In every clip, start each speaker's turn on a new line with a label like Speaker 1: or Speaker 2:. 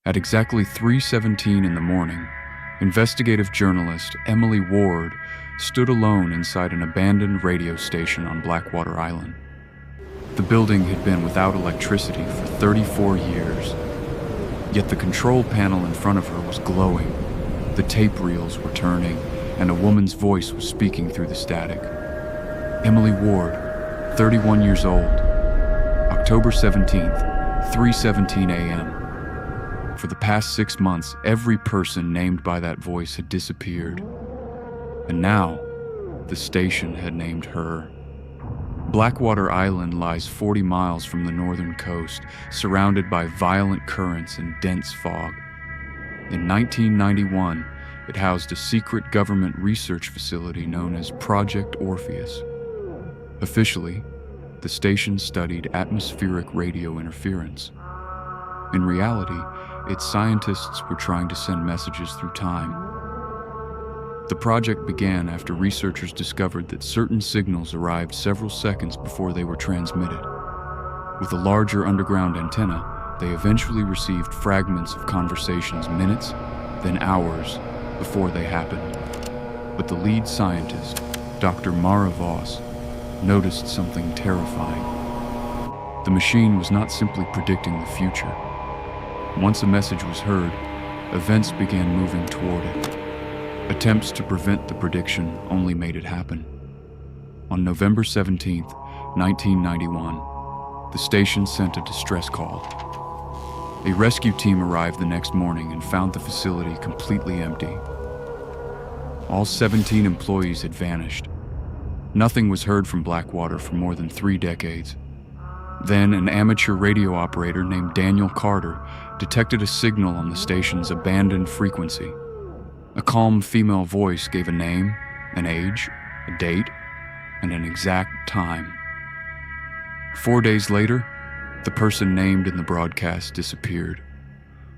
Speaker 1: At exactly 3:17 in the morning, investigative journalist Emily Ward stood alone inside an abandoned radio station on Blackwater Island. The building had been without electricity for 34 years, yet the control panel in front of her was glowing, the tape reels were turning, and a woman's voice was speaking through the static. Emily Ward, 31 years old, October 17th, 3:17 a.m. For the past 6 months, every person named by that voice had disappeared. And now, the station had named her. Blackwater Island lies 40 miles from the northern coast, surrounded by violent currents and dense fog. In 1991, it housed a secret government research facility known as Project Orpheus. Officially, the station studied atmospheric radio interference. In reality, its scientists were trying to send messages through time. The project began after researchers discovered that certain signals arrived several seconds before they were transmitted. With a larger underground antenna, they eventually received fragments of conversations minutes, then hours before they happened. But the lead scientist, Dr. Mara Voss, noticed something terrifying. The machine was not simply predicting the future. Once a message was heard, events began moving toward it. Attempts to prevent the prediction only made it happen. On November 17th, 1991, the station sent a distress call. A rescue team arrived the next morning and found the facility completely empty. All 17 employees had vanished. Nothing was heard from Blackwater for more than 3 decades. Then an amateur radio operator named Daniel Carter detected a signal on the station's abandoned frequency. A calm female voice gave a name, an age, a date, and an exact time. 4 days later, the person named in the broadcast disappeared.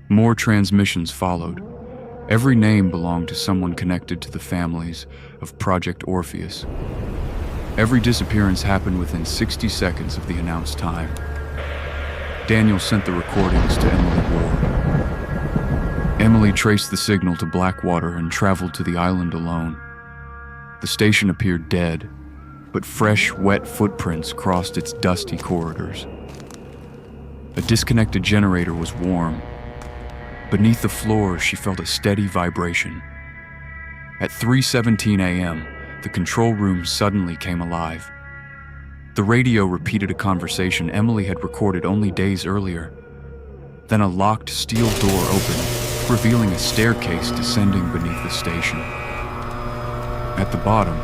Speaker 1: More transmissions followed. Every name belonged to someone connected to the families of Project Orpheus. Every disappearance happened within 60 seconds of the announced time. Daniel sent the recordings to Emily Ward. Emily traced the signal to Blackwater and traveled to the island alone. The station appeared dead, but fresh, wet footprints crossed its dusty corridors. A disconnected generator was warm. Beneath the floor, she felt a steady vibration. At 3:17 a.m., the control room suddenly came alive. The radio repeated a conversation Emily had recorded only days earlier. Then a locked steel door opened, revealing a staircase descending beneath the station. At the bottom,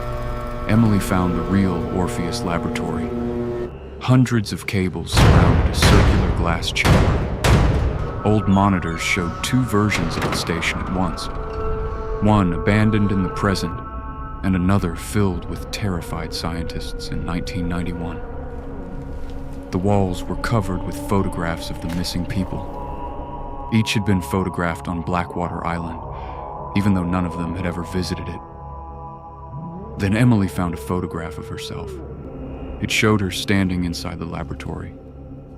Speaker 1: Emily found the real Orpheus laboratory. Hundreds of cables surrounded a circular glass chamber. Old monitors showed 2 versions of the station at once. One abandoned in the present, and another filled with terrified scientists in 1991. The walls were covered with photographs of the missing people. Each had been photographed on Blackwater Island, even though none of them had ever visited it. Then Emily found a photograph of herself. It showed her standing inside the laboratory,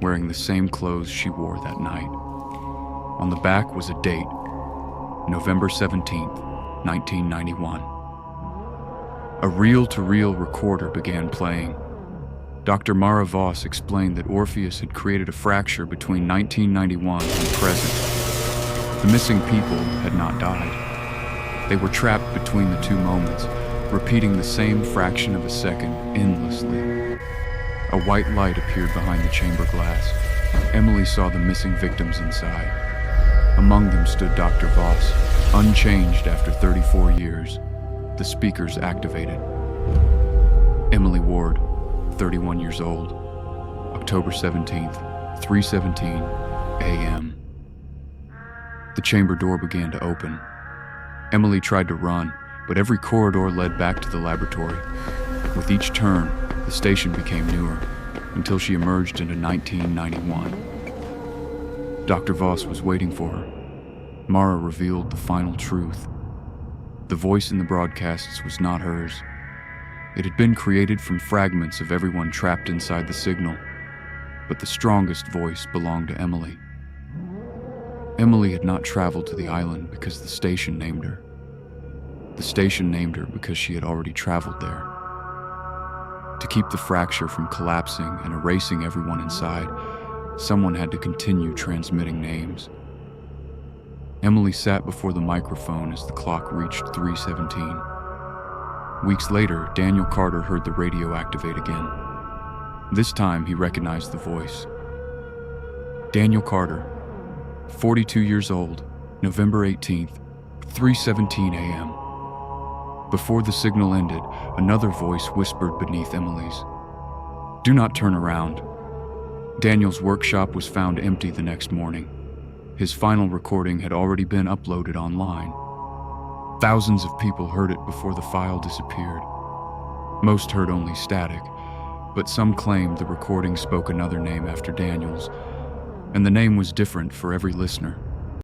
Speaker 1: wearing the same clothes she wore that night. On the back was a date, November 17th, 1991. A reel-to-reel recorder began playing. Dr. Mara Voss explained that Orpheus had created a fracture between 1991 and present. The missing people had not died. They were trapped between the 2 moments, repeating the same fraction of a second endlessly. A white light appeared behind the chamber glass. Emily saw the missing victims inside. Among them stood Dr. Voss, unchanged after 34 years. The speakers activated. Emily Ward, 31 years old, October 17th, 3:17 a.m. The chamber door began to open. Emily tried to run, but every corridor led back to the laboratory. With each turn, the station became newer, until she emerged into 1991. Dr. Voss was waiting for her. Mara revealed the final truth. The voice in the broadcasts was not hers. It had been created from fragments of everyone trapped inside the signal, but the strongest voice belonged to Emily. Emily had not traveled to the island because the station named her. The station named her because she had already traveled there. To keep the fracture from collapsing and erasing everyone inside, someone had to continue transmitting names. Emily sat before the microphone as the clock reached 3:17. Weeks later, Daniel Carter heard the radio activate again. This time, he recognized the voice. Daniel Carter, 42 years old, November 18th, 3:17 a.m. Before the signal ended, another voice whispered beneath Emily's. "Do not turn around." Daniel's workshop was found empty the next morning. His final recording had already been uploaded online. Thousands of people heard it before the file disappeared. Most heard only static, but some claimed the recording spoke another name after Daniel's, and the name was different for every listener.